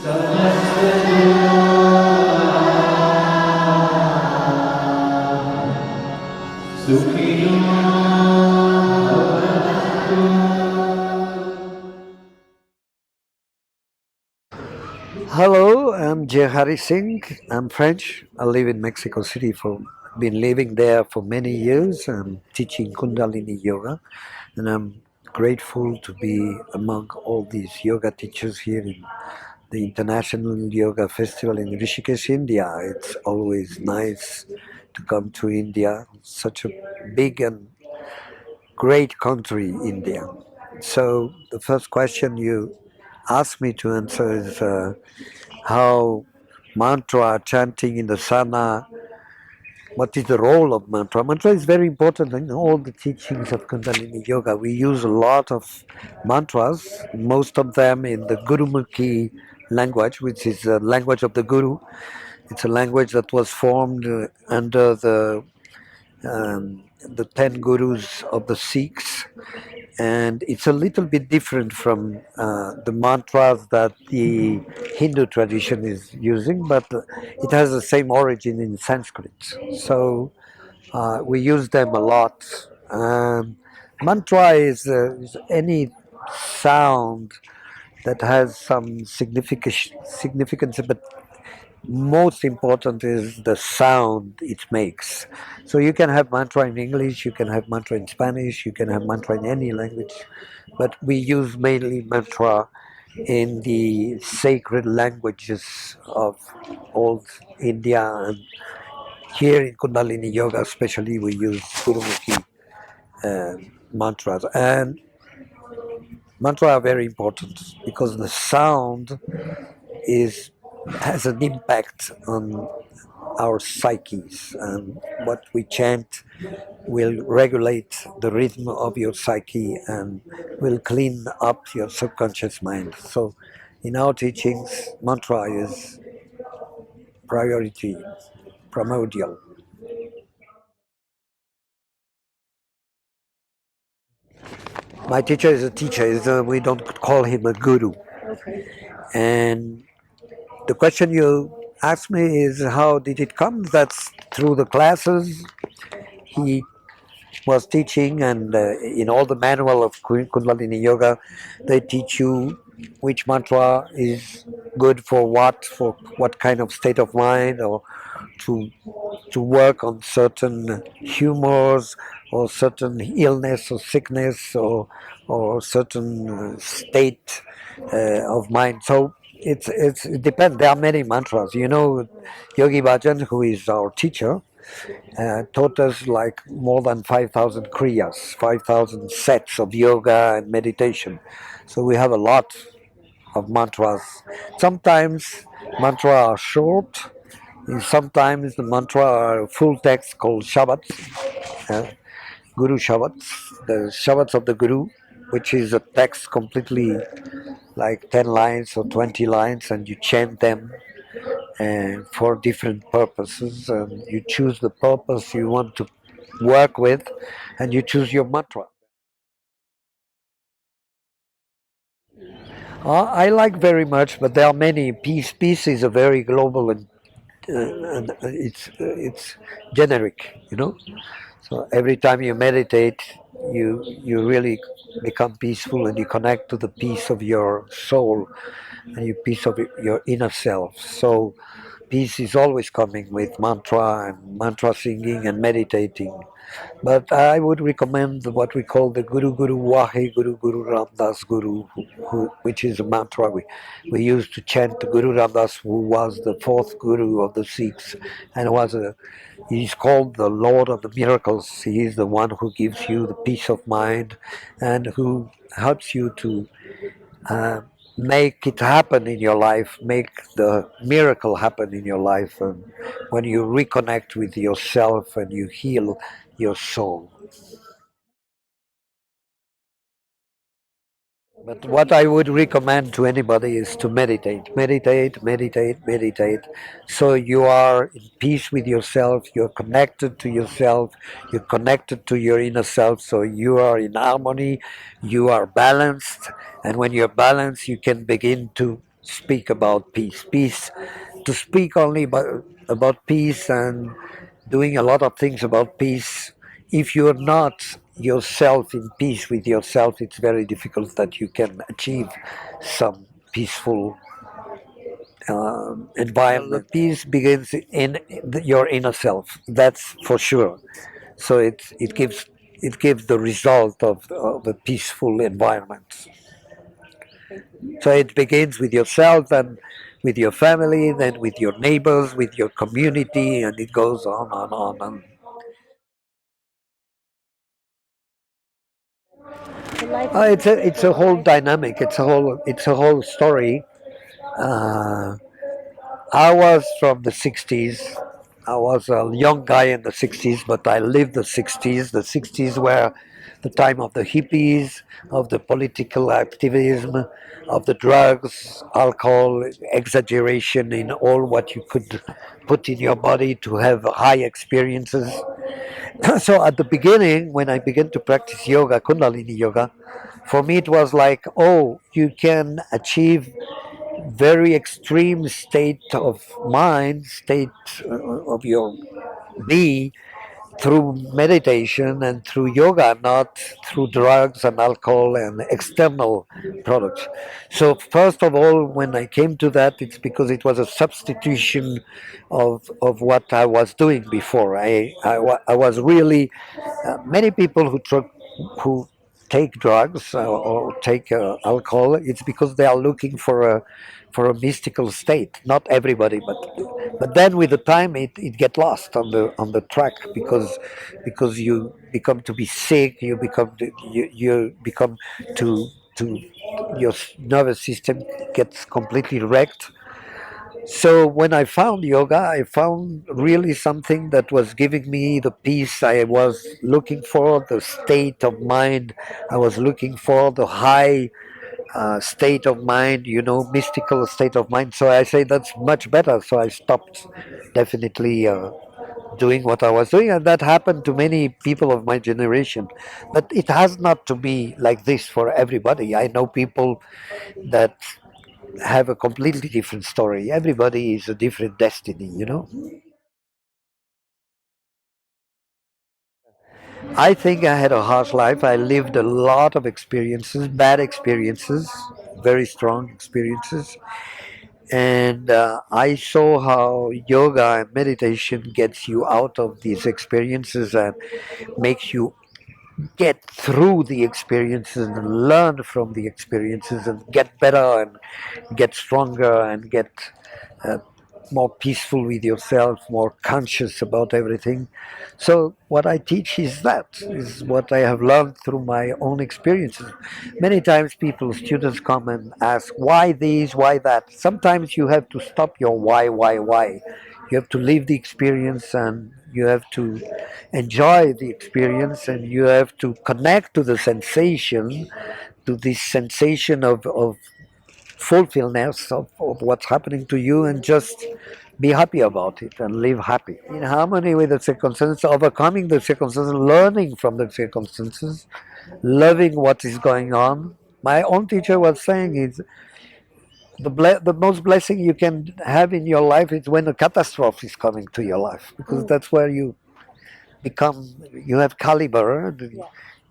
Hello, I'm Hari Singh. I'm French. I live in Mexico City been living there for many years. I'm teaching Kuṇḍalinī Yoga, and I'm grateful to be among all these yoga teachers here in the International Yoga Festival in Rishikesh, India. It's always nice to come to India, such a big and great country, India. So the first question you asked me to answer is how mantra chanting in the sana, what is the role of mantra? Mantra is very important in all the teachings of Kundalini Yoga. We use a lot of mantras, most of them in the Gurumukhi language, which is the language of the Guru. It's a language that was formed under the 10 gurus of the Sikhs, and it's a little bit different from the mantras that the Hindu tradition is using, but it has the same origin in Sanskrit. So we use them a lot. Mantra is any sound that has some significance, but most important is the sound it makes. So you can have mantra in English, you can have mantra in Spanish, you can have mantra in any language, but we use mainly mantra in the sacred languages of old India, and here in Kundalini Yoga especially we use Gurumukhi mantras. And mantra are very important because the sound is has an impact on our psyches, and what we chant will regulate the rhythm of your psyche and will clean up your subconscious mind. So in our teachings, mantra is priority, primordial. My teacher is a teacher. We don't call him a guru. And the question you asked me is how did it come? That's through the classes. He was teaching, and in all the manual of Kundalini Yoga, they teach you which mantra is good for what kind of state of mind, or to work on certain humors or certain illness or sickness, or certain state of mind. So it depends. There are many mantras. Yogi Bhajan, who is our teacher, taught us like more than 5,000 kriyas, 5,000 sets of yoga and meditation. So we have a lot of mantras. Sometimes mantra are short, and sometimes the mantra are full text called Shabbats, Guru Shabbats, the Shabbats of the Guru, which is a text completely like 10 lines or 20 lines, and you chant them for different purposes, and you choose the purpose you want to work with, and you choose your mantra. I like very much, but there are many. Peace is a very global, and it's generic, So every time you meditate, you really become peaceful, and you connect to the peace of your soul and your peace of your inner self. So peace is always coming with mantra and mantra singing and meditating. But I would recommend what we call the Guru Guru Wahe Guru Guru Ramdas Guru, which is a mantra we used to chant. Guru Ramdas, who was the fourth Guru of the Sikhs, and he's called the Lord of the Miracles. He is the one who gives you the peace of mind, and who helps you to uh, make it happen in your life, make the miracle happen in your life, and when you reconnect with yourself and you heal your soul. But what I would recommend to anybody is to meditate, meditate, meditate, meditate. So you are in peace with yourself, you're connected to yourself, you're connected to your inner self, so you are in harmony, you are balanced, and when you're balanced, you can begin to speak about peace. Peace, to speak only about peace and doing a lot of things about peace. If you're not yourself in peace with yourself, it's very difficult that you can achieve some peaceful environment. Peace begins in your inner self. That's for sure. So it gives the result of a peaceful environment. So it begins with yourself and with your family, then with your neighbors, with your community, and it goes on. It's a whole dynamic. It's a whole story. Uh, I was from the '60s. I was a young guy in the '60s, but I lived the '60s. The '60s were the time of the hippies, of the political activism, of the drugs, alcohol, exaggeration in all what you could put in your body to have high experiences. So at the beginning, when I began to practice yoga, Kuṇḍalinī Yoga, for me it was like, oh, you can achieve very extreme state of mind, state of your being through meditation and through yoga, not through drugs and alcohol and external products. So first of all, when I came to that, it's because it was a substitution of what I was doing before. I was really many people who take drugs or take alcohol. It's because they are looking for a mystical state. Not everybody, but then with the time it get lost on the track because you become to be sick. You become to your nervous system gets completely wrecked. So when I found yoga, I found really something that was giving me the peace I was looking for, the state of mind I was looking for, the high state of mind, mystical state of mind. So I say that's much better. So I stopped definitely doing what I was doing, and that happened to many people of my generation. But it has not to be like this for everybody. I know people that have a completely different story. Everybody is a different destiny. I think I had a harsh life. I lived a lot of experiences, bad experiences, very strong experiences. And I saw how yoga and meditation gets you out of these experiences and makes you get through the experiences and learn from the experiences and get better and get stronger and get uh, more peaceful with yourself, more conscious about everything. So what I teach is what I have learned through my own experiences. Many times students come and ask, why this, why that? Sometimes you have to stop your why. You have to live the experience and you have to enjoy the experience and you have to connect to the sensation, to this sensation of fulfillment of what's happening to you and just be happy about it and live happy in harmony with the circumstances, overcoming the circumstances, learning from the circumstances, loving what is going on. My own teacher was saying is the most blessing you can have in your life is when a catastrophe is coming to your life, because that's where you have caliber.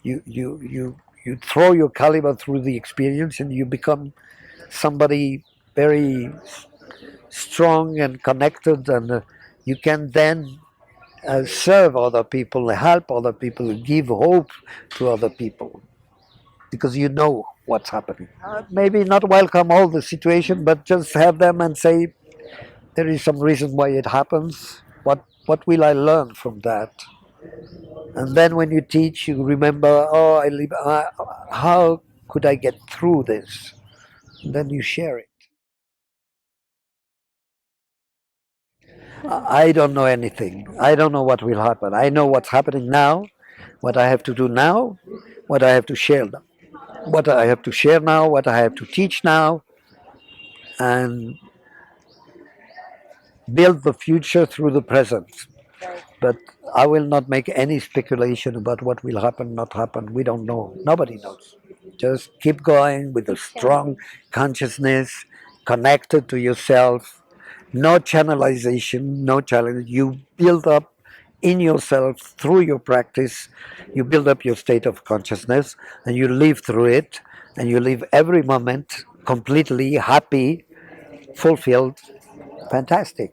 You throw your caliber through the experience and you become somebody very strong and connected, and you can then serve other people, help other people, give hope to other people because you know what's happening. Maybe not welcome all the situation, but just have them and say there is some reason why it happens. What will I learn from that? And then when you teach, you remember, oh, how could I get through this? And then you share it. I don't know anything. I don't know what will happen. I know what's happening now, what I have to do now, what I have to share, what I have to share now, what I have to teach now, and build the future through the present. But I will not make any speculation about what will happen, not happen. We don't know. Nobody knows. Just keep going with a strong consciousness, connected to yourself, no channelization, no challenge. You build up in yourself through your practice, you build up your state of consciousness and you live through it, and you live every moment completely happy, fulfilled, fantastic.